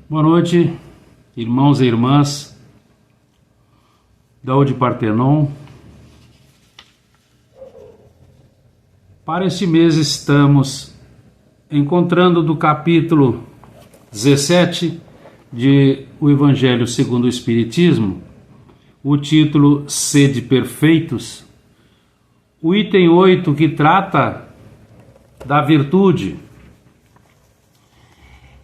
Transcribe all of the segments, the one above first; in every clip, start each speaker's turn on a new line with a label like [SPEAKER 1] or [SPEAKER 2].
[SPEAKER 1] Boa noite, irmãos e irmãs da UD Partenon. Para este mês estamos encontrando do capítulo 17 de O Evangelho segundo o Espiritismo, o título Sede Perfeitos, o item 8 que trata da virtude.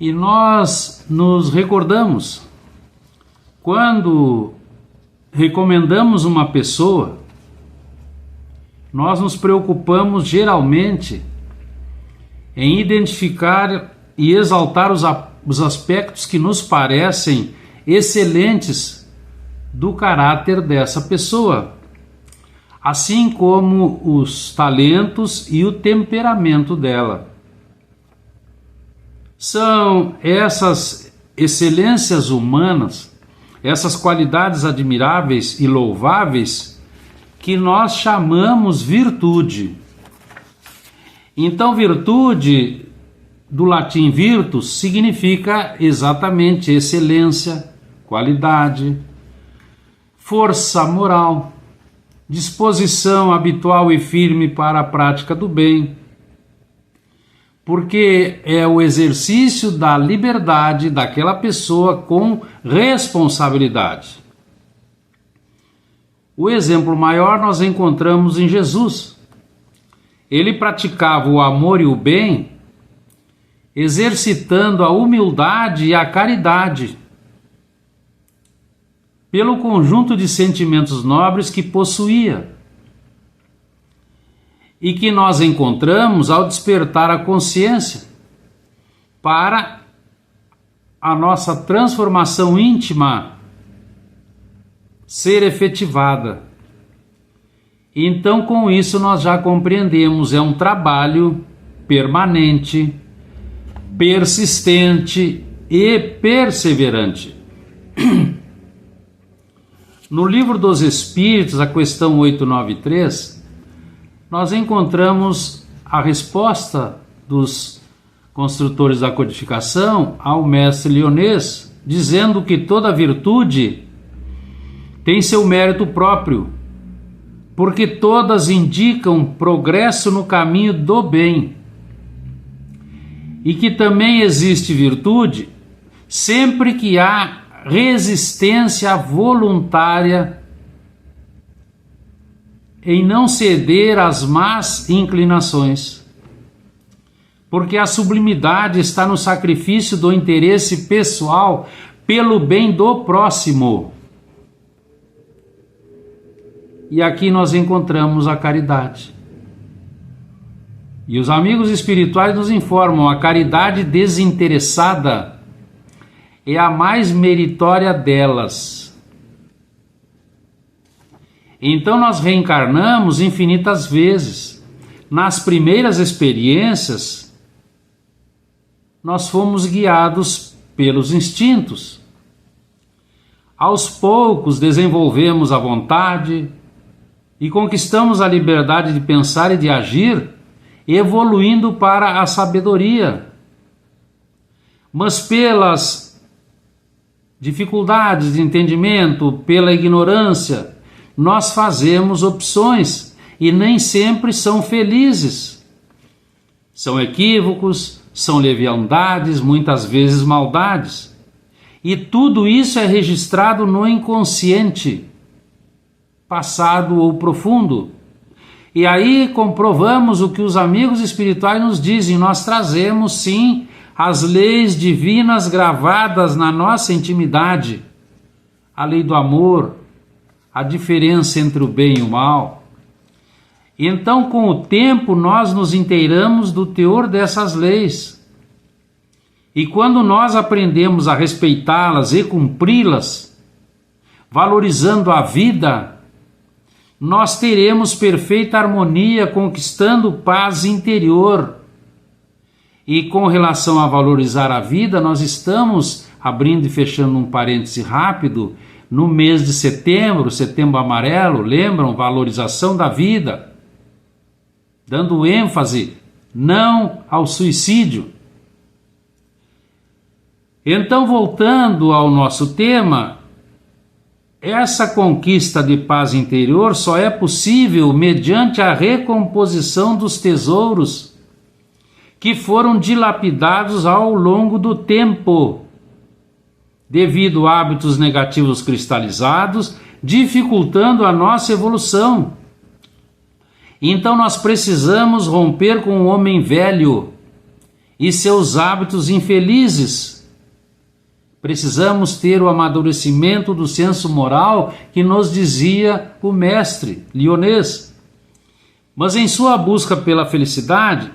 [SPEAKER 1] E nós nos recordamos, quando recomendamos uma pessoa, nós nos preocupamos geralmente em identificar e exaltar os aspectos que nos parecem excelentes do caráter dessa pessoa, assim como os talentos e o temperamento dela. São essas excelências humanas, essas qualidades admiráveis e louváveis que nós chamamos virtude. Então, virtude, do latim virtus, significa exatamente excelência, qualidade, força moral, disposição habitual e firme para a prática do bem, porque é o exercício da liberdade daquela pessoa com responsabilidade. O exemplo maior nós encontramos em Jesus. Ele praticava o amor e o bem, exercitando a humildade e a caridade, pelo conjunto de sentimentos nobres que possuía, e que nós encontramos ao despertar a consciência para a nossa transformação íntima ser efetivada. Então, com isso, nós já compreendemos, é um trabalho permanente, persistente e perseverante. No Livro dos Espíritos, a questão 893, nós encontramos a resposta dos construtores da codificação ao mestre Lyonês, dizendo que toda virtude tem seu mérito próprio, porque todas indicam progresso no caminho do bem, e que também existe virtude sempre que há resistência voluntária em não ceder às más inclinações, porque a sublimidade está no sacrifício do interesse pessoal pelo bem do próximo. E aqui nós encontramos a caridade. E os amigos espirituais nos informam: a caridade desinteressada é a mais meritória delas. Então nós reencarnamos infinitas vezes. Nas primeiras experiências, nós fomos guiados pelos instintos. Aos poucos desenvolvemos a vontade e conquistamos a liberdade de pensar e de agir, evoluindo para a sabedoria. Mas pelas dificuldades de entendimento, pela ignorância, nós fazemos opções e nem sempre são felizes. São equívocos, são leviandades, muitas vezes maldades. E tudo isso é registrado no inconsciente, passado ou profundo. E aí comprovamos o que os amigos espirituais nos dizem: nós trazemos sim as leis divinas gravadas na nossa intimidade, a lei do amor, a diferença entre o bem e o mal. Então, com o tempo, nós nos inteiramos do teor dessas leis. E quando nós aprendemos a respeitá-las e cumpri-las, valorizando a vida, nós teremos perfeita harmonia, conquistando paz interior. E com relação a valorizar a vida, nós estamos, abrindo e fechando um parêntese rápido, no mês de setembro, setembro amarelo, lembram? Valorização da vida, dando ênfase não ao suicídio. Então, voltando ao nosso tema, essa conquista de paz interior só é possível mediante a recomposição dos tesouros que foram dilapidados ao longo do tempo, devido a hábitos negativos cristalizados, dificultando a nossa evolução. Então nós precisamos romper com o homem velho e seus hábitos infelizes. Precisamos ter o amadurecimento do senso moral que nos dizia o mestre Lyonês. Mas em sua busca pela felicidade,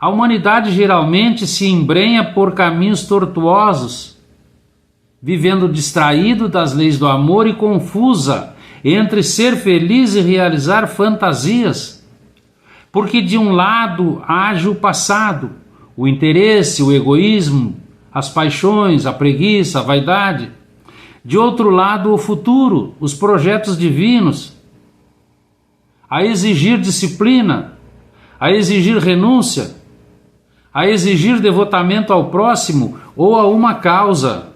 [SPEAKER 1] a humanidade geralmente se embrenha por caminhos tortuosos, vivendo distraído das leis do amor e confusa entre ser feliz e realizar fantasias. Porque de um lado age o passado, o interesse, o egoísmo, as paixões, a preguiça, a vaidade. De outro lado, o futuro, os projetos divinos, a exigir disciplina, a exigir renúncia, a exigir devotamento ao próximo ou a uma causa.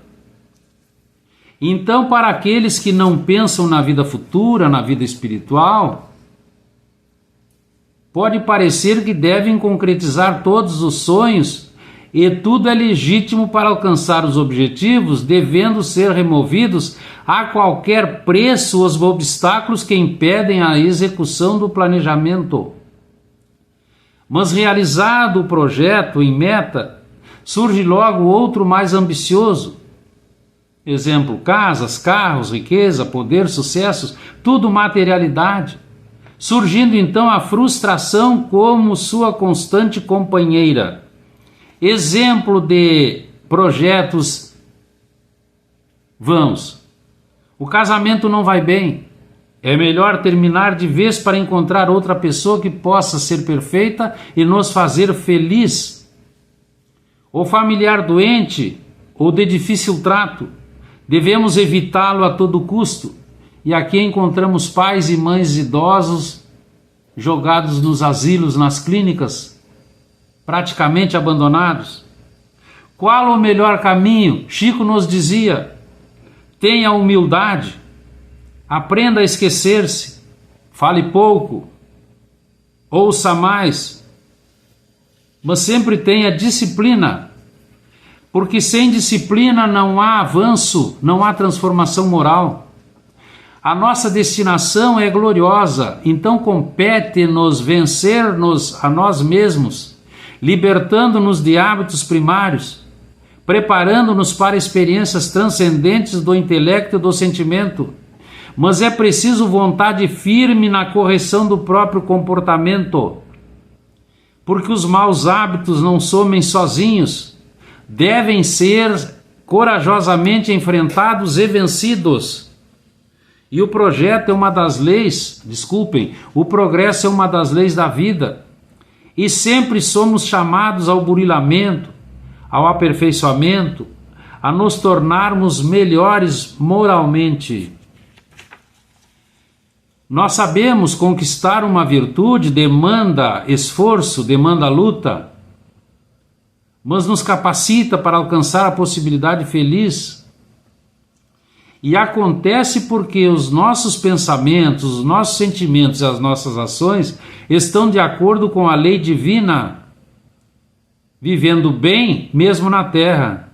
[SPEAKER 1] Então, para aqueles que não pensam na vida futura, na vida espiritual, pode parecer que devem concretizar todos os sonhos e tudo é legítimo para alcançar os objetivos, devendo ser removidos a qualquer preço os obstáculos que impedem a execução do planejamento. Mas realizado o projeto em meta, surge logo outro mais ambicioso. Exemplo, casas, carros, riqueza, poder, sucessos, tudo materialidade. Surgindo então a frustração como sua constante companheira. Exemplo de projetos vãos. O casamento não vai bem. É melhor terminar de vez para encontrar outra pessoa que possa ser perfeita e nos fazer feliz. O familiar doente ou de difícil trato, devemos evitá-lo a todo custo. E aqui encontramos pais e mães idosos jogados nos asilos, nas clínicas, praticamente abandonados. Qual o melhor caminho? Chico nos dizia: tenha humildade, aprenda a esquecer-se, fale pouco, ouça mais, mas sempre tenha disciplina, porque sem disciplina não há avanço, não há transformação moral. A nossa destinação é gloriosa, então compete-nos vencer-nos a nós mesmos, libertando-nos de hábitos primários, preparando-nos para experiências transcendentes do intelecto e do sentimento. Mas é preciso vontade firme na correção do próprio comportamento, porque os maus hábitos não somem sozinhos, devem ser corajosamente enfrentados e vencidos. E o projeto é uma das leis, o progresso é uma das leis da vida. E sempre somos chamados ao burilamento, ao aperfeiçoamento, a nos tornarmos melhores moralmente. Nós sabemos conquistar uma virtude demanda esforço, demanda luta, mas nos capacita para alcançar a possibilidade feliz. E acontece porque os nossos pensamentos, os nossos sentimentos e as nossas ações estão de acordo com a lei divina, vivendo bem mesmo na terra.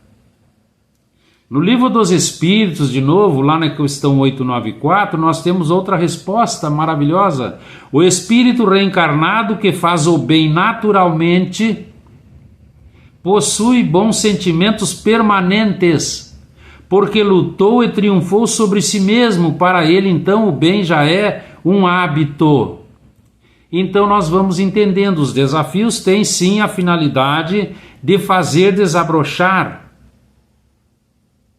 [SPEAKER 1] No Livro dos Espíritos, de novo, lá na questão 894, nós temos outra resposta maravilhosa. O espírito reencarnado que faz o bem naturalmente possui bons sentimentos permanentes, porque lutou e triunfou sobre si mesmo. Para ele, então, o bem já é um hábito. Então nós vamos entendendo, os desafios têm sim a finalidade de fazer desabrochar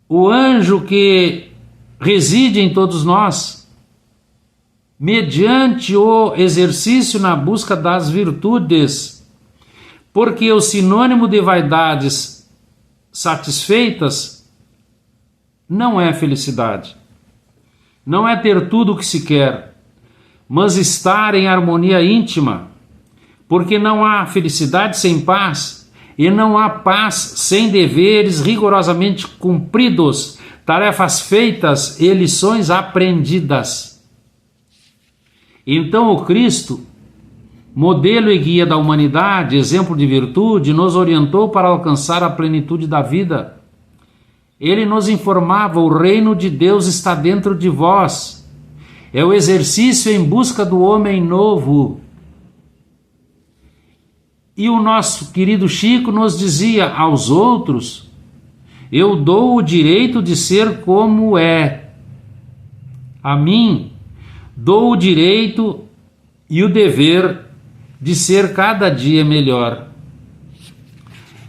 [SPEAKER 1] o anjo que reside em todos nós, mediante o exercício na busca das virtudes, porque o sinônimo de vaidades satisfeitas não é felicidade, não é ter tudo o que se quer, mas estar em harmonia íntima, porque não há felicidade sem paz, e não há paz sem deveres rigorosamente cumpridos, tarefas feitas e lições aprendidas. Então o Cristo, modelo e guia da humanidade, exemplo de virtude, nos orientou para alcançar a plenitude da vida. Ele nos informava: o reino de Deus está dentro de vós. É o exercício em busca do homem novo. E o nosso querido Chico nos dizia: aos outros eu dou o direito de ser como é. A mim dou o direito e o dever de ser cada dia melhor.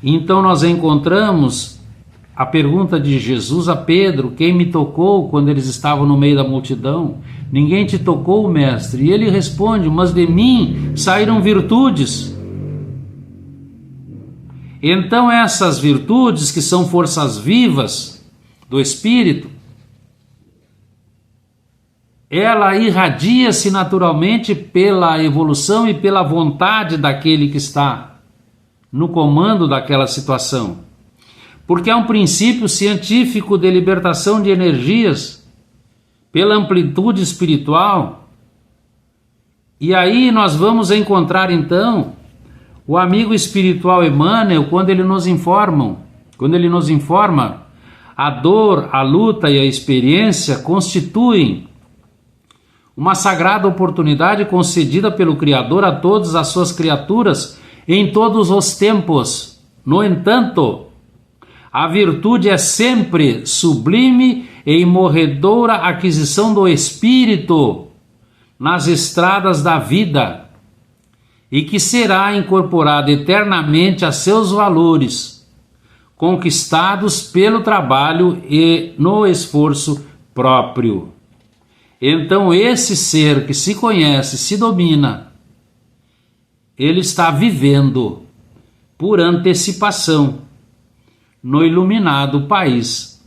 [SPEAKER 1] Então nós encontramos a pergunta de Jesus a Pedro: quem me tocou, quando eles estavam no meio da multidão? Ninguém te tocou, mestre. E ele responde: mas de mim saíram virtudes. Então essas virtudes, que são forças vivas do Espírito, ela irradia-se naturalmente pela evolução e pela vontade daquele que está no comando daquela situação. Porque há um princípio científico de libertação de energias pela amplitude espiritual. E aí nós vamos encontrar então o amigo espiritual Emmanuel, quando ele nos informa, a dor, a luta e a experiência constituem uma sagrada oportunidade concedida pelo Criador a todas as suas criaturas em todos os tempos. No entanto, a virtude é sempre sublime e imorredoura aquisição do espírito nas estradas da vida, e que será incorporada eternamente a seus valores, conquistados pelo trabalho e no esforço próprio. Então esse ser que se conhece, se domina, ele está vivendo por antecipação no iluminado país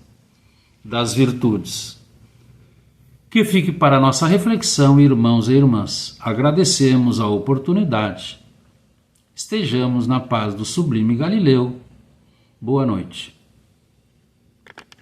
[SPEAKER 1] das virtudes. Que fique para nossa reflexão, irmãos e irmãs. Agradecemos a oportunidade. Estejamos na paz do sublime Galileu. Boa noite.